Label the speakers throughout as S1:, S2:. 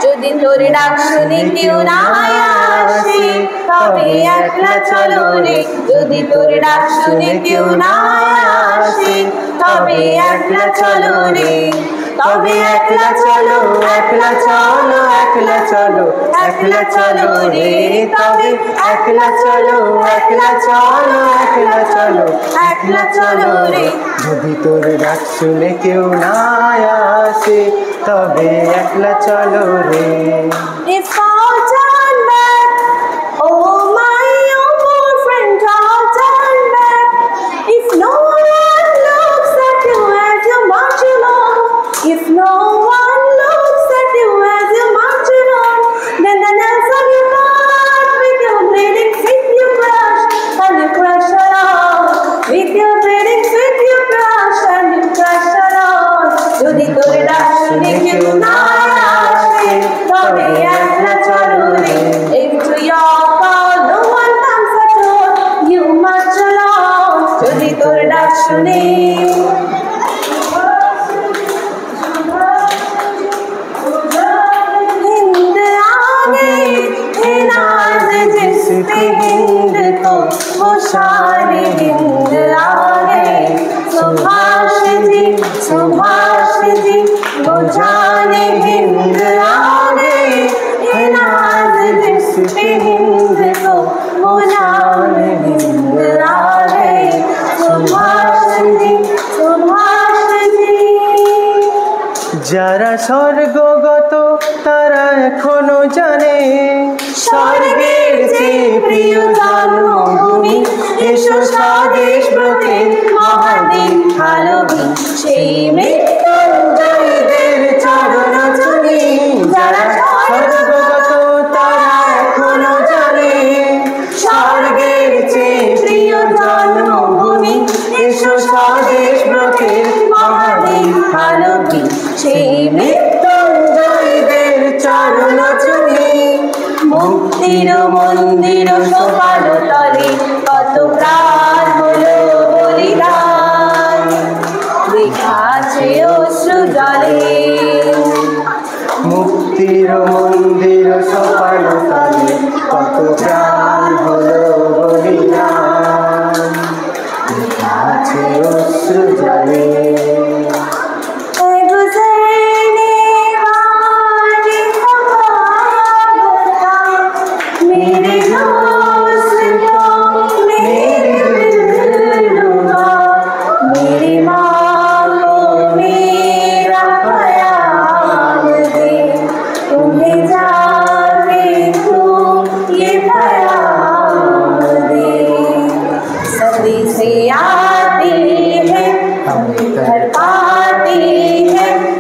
S1: যদি তোর ডাক শুনে কেউ না আসে তবে একলা চলো রে, যদি তোর ডাক শুনে কেউ না আসে তবে একলা চলো রে, তবে একলা চলো, একলা চলো, একলা চলো, একলা চলো রে, তবে একলা চলো, একলা চলো, একলা চলো, একলা চলো রে,
S2: যদি তোর ডাক শুনে কেউ না আসে তবে একলা চলো রে।
S1: If all turn back, oh my old friend, all turn back. If no one looks at you as you march along, if no one looks at you as you march along, then the nails on your heart with your bleeding feet you crush and you crush along. With your bleeding feet you crush and you crush along. যদি তোর ডাক শুনে কেউ না আসে তবে একলা চলো রে, if to your call no one comes at all, you march along. যদি তোর ডাক শুনে हिंद आ गई है नाज जिस पे हिंद को वो शान हिंद आ गए, सुभाष जी वो जाने हिंद आ गए, है नाज जिस पे हिंद को वो जान हिंद आ गए, सुभाष जी।
S2: যারা স্বর্গগত তারা এখনো জানে
S1: স্বর্গের চেয়ে প্রিয় জন্মভূমি, এসো স্বদেশ ব্রতের মহাদিন হালবি, সেই মৃত্যুঞ্জয়ীদের চরণ চুমি, যারা
S2: স্বর্গগত তারা এখনো জানে
S1: স্বর্গের চেয়ে প্রিয় জন্মভূমি, এসো স্বদেশ ব্রতের মহাদিন হালবি, সেই মৃত্যুঞ্জয়ীদের চরণ চুমি, মুক্তির মন্দির সোপান তলে কত প্রাণ হলো বলিদান, বৃথাছে অশ্রু জলে,
S2: মুক্তির মন্দির সোপান তলে কত প্রাণ হলো বলিদান, আছে অশ্রু জলে।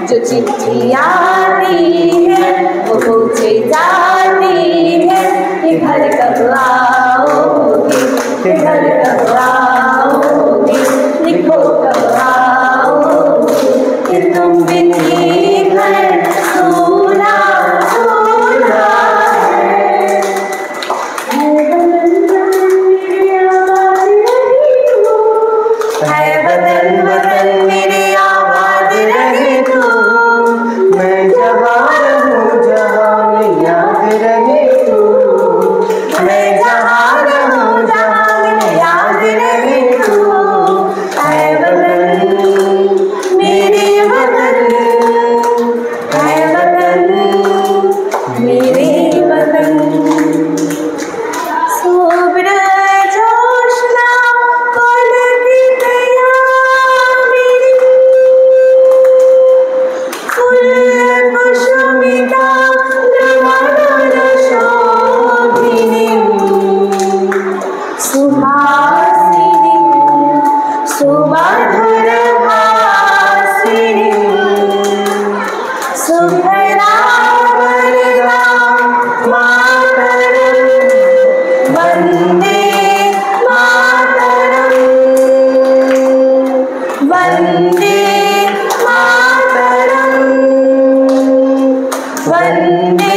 S1: जो चिट्ठी आती है वो पूछे जाती है कि घर कब आओगे, कि घर कब आओगे, लिखो कब आओगे, कि तुम बिन ये घर सूना सूना है बदन बदन मेरे आवाज रहे तू,
S2: मैं जहाँ रहूँ जहाँ में याद रहे तू,
S1: मैं जहाँ रहूँ जहाँ में याद रहे तू, है वतन मेरे वतन, है वतन मेरे वतन। सुब्र जोशना पलकी गया मेरी, फूल कुसुमिता द्रवण शोभिनी, सुहासिनी सुमधुर भासिनी, सुभरा वरदा मातरम, वंदे मातरम, वंदे मातरम, वंदे